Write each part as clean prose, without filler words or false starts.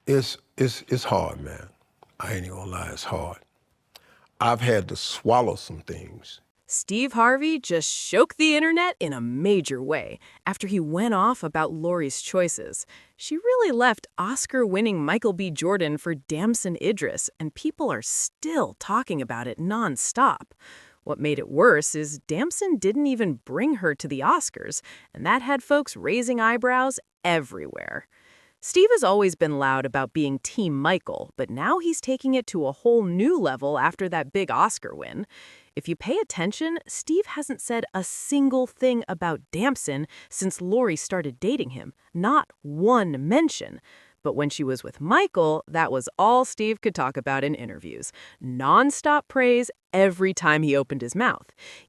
It's hard, man. I ain't even gonna lie, it's hard. I've had to swallow some things. Steve Harvey just shook the internet in a major way after he went off about Lori's choices. She really left Oscar-winning Michael B. Jordan for Damson Idris, and people are still talking about it nonstop. What made it worse is Damson didn't even bring her to the Oscars, and that had folks raising eyebrows everywhere. Steve has always been loud about being Team Michael, but now he's taking it to a whole new level after that big Oscar win. If you pay attention, Steve hasn't said a single thing about Damson since Lori started dating him. Not one mention. But when she was with Michael, that was all Steve could talk about in interviews. Non-stop praise every time he opened his mouth.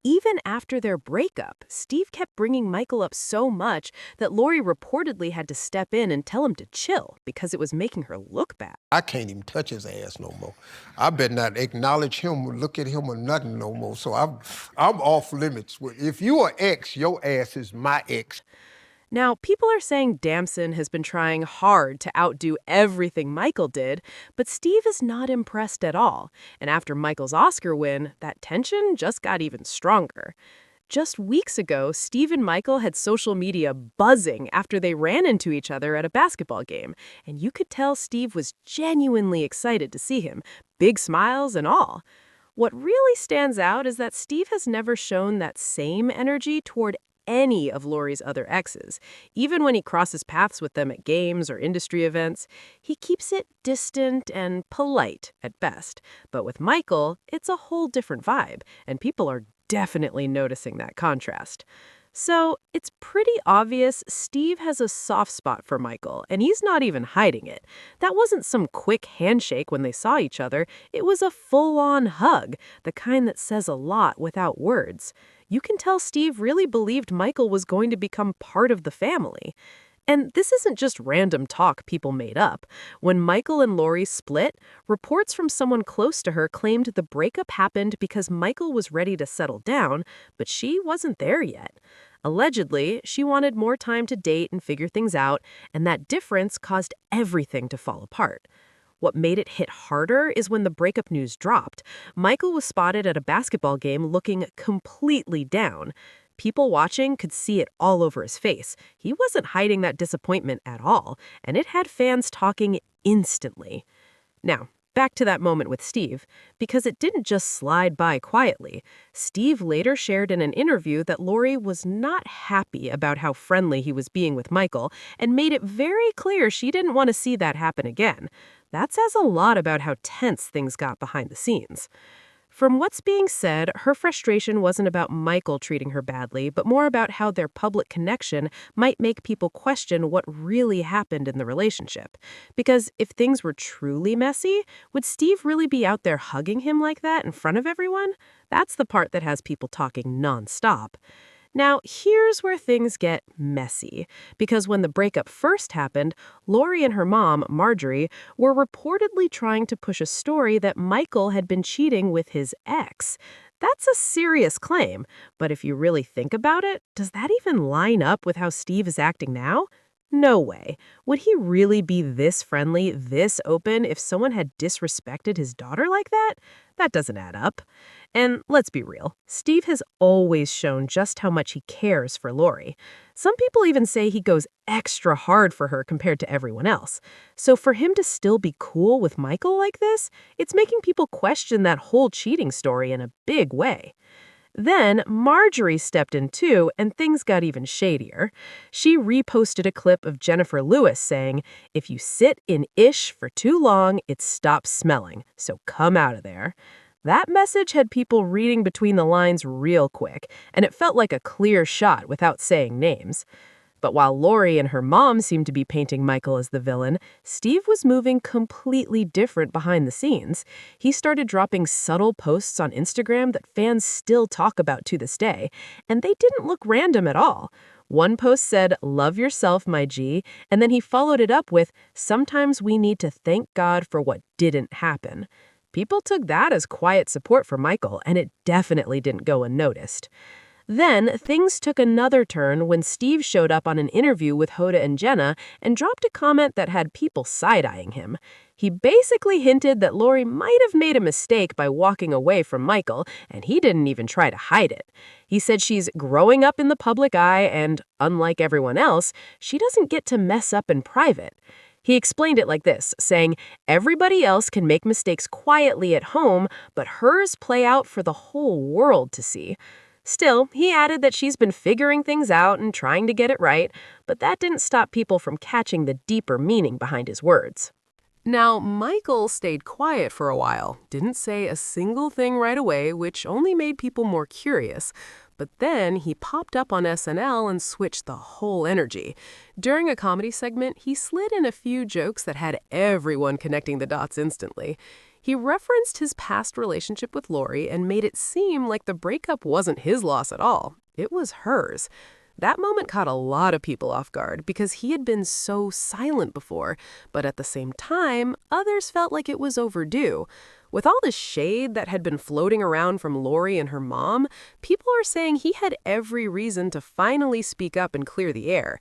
Even after their breakup, Steve kept bringing Michael up so much that Lori reportedly had to step in and tell him to chill because it was making her look bad. I can't even touch his ass no more. I better not acknowledge him or look at him or nothing no more. So I'm off limits. If you are ex, your ass is my ex. Now, people are saying Damson has been trying hard to outdo everything Michael did, but Steve is not impressed at all. And after Michael's Oscar win, that tension just got even stronger. Just weeks ago, Steve and Michael had social media buzzing after they ran into each other at a basketball game, and you could tell Steve was genuinely excited to see him, big smiles and all. What really stands out is that Steve has never shown that same energy toward any of Lori's other exes. Even when he crosses paths with them at games or industry events, he keeps it distant and polite at best. But with Michael, it's a whole different vibe, and people are definitely noticing that contrast. So it's pretty obvious Steve has a soft spot for Michael, and he's not even hiding it. That wasn't some quick handshake when they saw each other. It was a full-on hug, the kind that says a lot without words. You can tell Steve really believed Michael was going to become part of the family. And this isn't just random talk people made up. When Michael and Lori split, reports from someone close to her claimed the breakup happened because Michael was ready to settle down, but she wasn't there yet. Allegedly, she wanted more time to date and figure things out, and that difference caused everything to fall apart. What made it hit harder is when the breakup news dropped. Michael was spotted at a basketball game looking completely down. People watching could see it all over his face. He wasn't hiding that disappointment at all, and it had fans talking instantly. Now, back to that moment with Steve, because it didn't just slide by quietly. Steve later shared in an interview that Lori was not happy about how friendly he was being with Michael and made it very clear she didn't want to see that happen again. That says a lot about how tense things got behind the scenes. From what's being said, her frustration wasn't about Michael treating her badly, but more about how their public connection might make people question what really happened in the relationship. Because if things were truly messy, would Steve really be out there hugging him like that in front of everyone? That's the part that has people talking nonstop. Now, here's where things get messy, because when the breakup first happened, Lori and her mom, Marjorie, were reportedly trying to push a story that Michael had been cheating with his ex. That's a serious claim, but if you really think about it, does that even line up with how Steve is acting now? No way. Would he really be this friendly, this open if someone had disrespected his daughter like that? That doesn't add up. And let's be real, Steve has always shown just how much he cares for Lori. Some people even say he goes extra hard for her compared to everyone else. So for him to still be cool with Michael like this, it's making people question that whole cheating story in a big way. Then Marjorie stepped in too, and things got even shadier. She reposted a clip of Jennifer Lewis saying, "If you sit in ish for too long, it stops smelling, so come out of there." That message had people reading between the lines real quick, and it felt like a clear shot without saying names. But while Lori and her mom seemed to be painting Michael as the villain, Steve was moving completely different behind the scenes. He started dropping subtle posts on Instagram that fans still talk about to this day, and they didn't look random at all. One post said, "Love yourself, my G," and then he followed it up with, "Sometimes we need to thank God for what didn't happen." People took that as quiet support for Michael, and it definitely didn't go unnoticed. Then, things took another turn when Steve showed up on an interview with Hoda and Jenna and dropped a comment that had people side-eyeing him. He basically hinted that Lori might have made a mistake by walking away from Michael, and he didn't even try to hide it. He said she's growing up in the public eye and, unlike everyone else, she doesn't get to mess up in private. He explained it like this, saying, "Everybody else can make mistakes quietly at home, but hers play out for the whole world to see." Still, he added that she's been figuring things out and trying to get it right, but that didn't stop people from catching the deeper meaning behind his words. Now, Michael stayed quiet for a while, didn't say a single thing right away, which only made people more curious. But then he popped up on SNL and switched the whole energy. During a comedy segment, he slid in a few jokes that had everyone connecting the dots instantly. He referenced his past relationship with Lori and made it seem like the breakup wasn't his loss at all. It was hers. That moment caught a lot of people off guard because he had been so silent before, but at the same time, others felt like it was overdue. With all the shade that had been floating around from Lori and her mom, people are saying he had every reason to finally speak up and clear the air.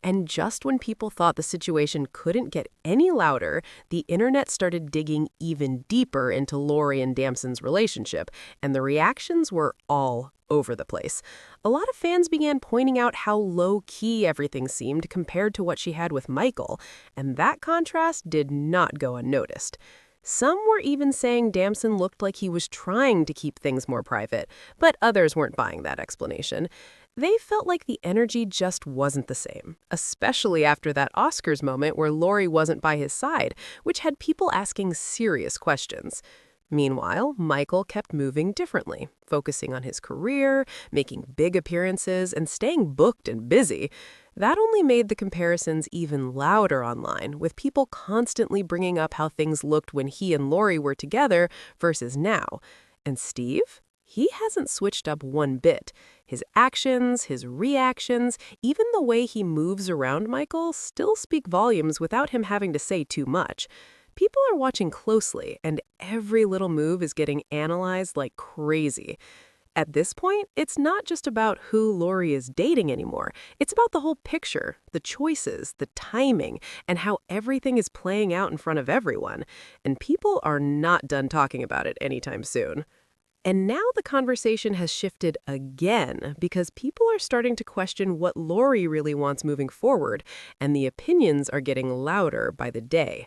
And just when people thought the situation couldn't get any louder, the internet started digging even deeper into Lori and Damson's relationship, and the reactions were all over the place. A lot of fans began pointing out how low-key everything seemed compared to what she had with Michael, and that contrast did not go unnoticed. Some were even saying Damson looked like he was trying to keep things more private, but others weren't buying that explanation. They felt like the energy just wasn't the same, especially after that Oscars moment where Lori wasn't by his side, which had people asking serious questions. Meanwhile, Michael kept moving differently, focusing on his career, making big appearances, and staying booked and busy. That only made the comparisons even louder online, with people constantly bringing up how things looked when he and Lori were together versus now. And Steve? He hasn't switched up one bit. His actions, his reactions, even the way he moves around Michael still speak volumes without him having to say too much. People are watching closely, and every little move is getting analyzed like crazy. At this point, it's not just about who Lori is dating anymore. It's about the whole picture, the choices, the timing, and how everything is playing out in front of everyone. And people are not done talking about it anytime soon. And now the conversation has shifted again because people are starting to question what Lori really wants moving forward, and the opinions are getting louder by the day.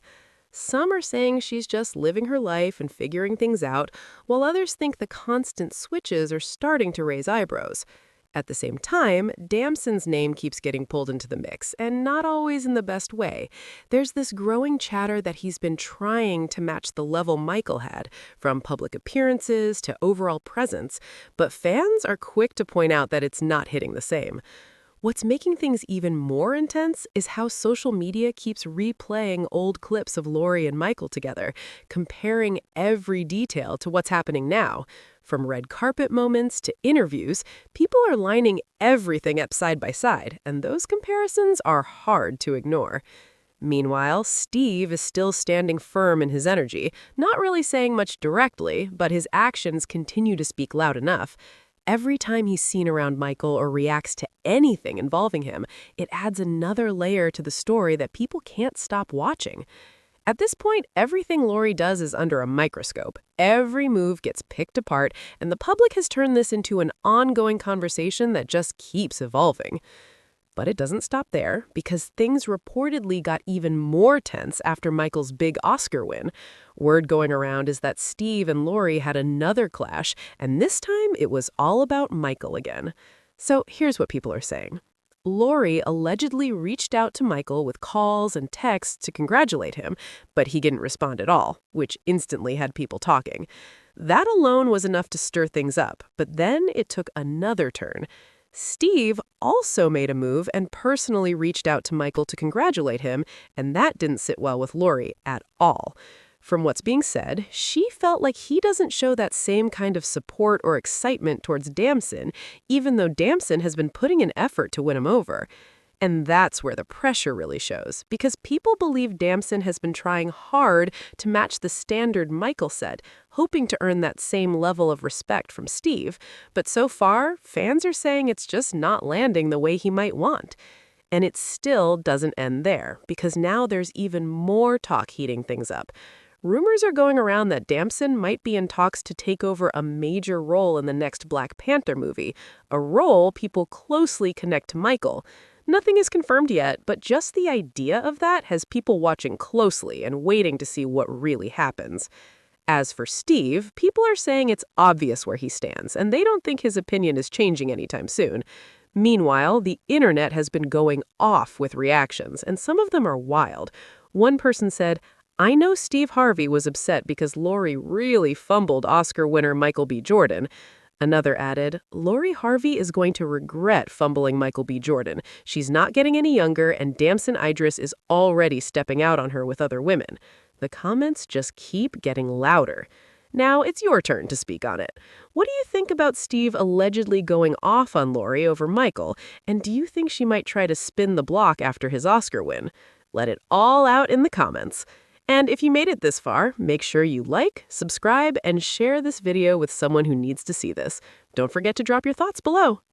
Some are saying she's just living her life and figuring things out, while others think the constant switches are starting to raise eyebrows. At the same time, Damson's name keeps getting pulled into the mix, and not always in the best way. There's this growing chatter that he's been trying to match the level Michael had, from public appearances to overall presence, but fans are quick to point out that it's not hitting the same. What's making things even more intense is how social media keeps replaying old clips of Lori and Michael together, comparing every detail to what's happening now. From red carpet moments to interviews, people are lining everything up side by side, and those comparisons are hard to ignore. Meanwhile, Steve is still standing firm in his energy, not really saying much directly, but his actions continue to speak loud enough. Every time he's seen around Michael or reacts to anything involving him, it adds another layer to the story that people can't stop watching. At this point, everything Lori does is under a microscope. Every move gets picked apart, and the public has turned this into an ongoing conversation that just keeps evolving. But it doesn't stop there, because things reportedly got even more tense after Michael's big Oscar win. Word going around is that Steve and Lori had another clash, and this time it was all about Michael again. So here's what people are saying. Lori allegedly reached out to Michael with calls and texts to congratulate him, but he didn't respond at all, which instantly had people talking. That alone was enough to stir things up, but then it took another turn. Steve also made a move and personally reached out to Michael to congratulate him, and that didn't sit well with Lori at all. From what's being said, she felt like he doesn't show that same kind of support or excitement towards Damson, even though Damson has been putting in effort to win him over. And that's where the pressure really shows, because people believe Damson has been trying hard to match the standard Michael set, hoping to earn that same level of respect from Steve. But so far, fans are saying it's just not landing the way he might want. And it still doesn't end there, because now there's even more talk heating things up. Rumors are going around that Damson might be in talks to take over a major role in the next Black Panther movie, a role people closely connect to Michael. Nothing is confirmed yet, but just the idea of that has people watching closely and waiting to see what really happens. As for Steve, people are saying it's obvious where he stands, and they don't think his opinion is changing anytime soon. Meanwhile, the internet has been going off with reactions, and some of them are wild. One person said, "I know Steve Harvey was upset because Lori really fumbled Oscar winner Michael B. Jordan." Another added, "Lori Harvey is going to regret fumbling Michael B. Jordan. She's not getting any younger, and Damson Idris is already stepping out on her with other women." The comments just keep getting louder. Now it's your turn to speak on it. What do you think about Steve allegedly going off on Lori over Michael, and do you think she might try to spin the block after his Oscar win? Let it all out in the comments. And if you made it this far, make sure you like, subscribe, and share this video with someone who needs to see this. Don't forget to drop your thoughts below.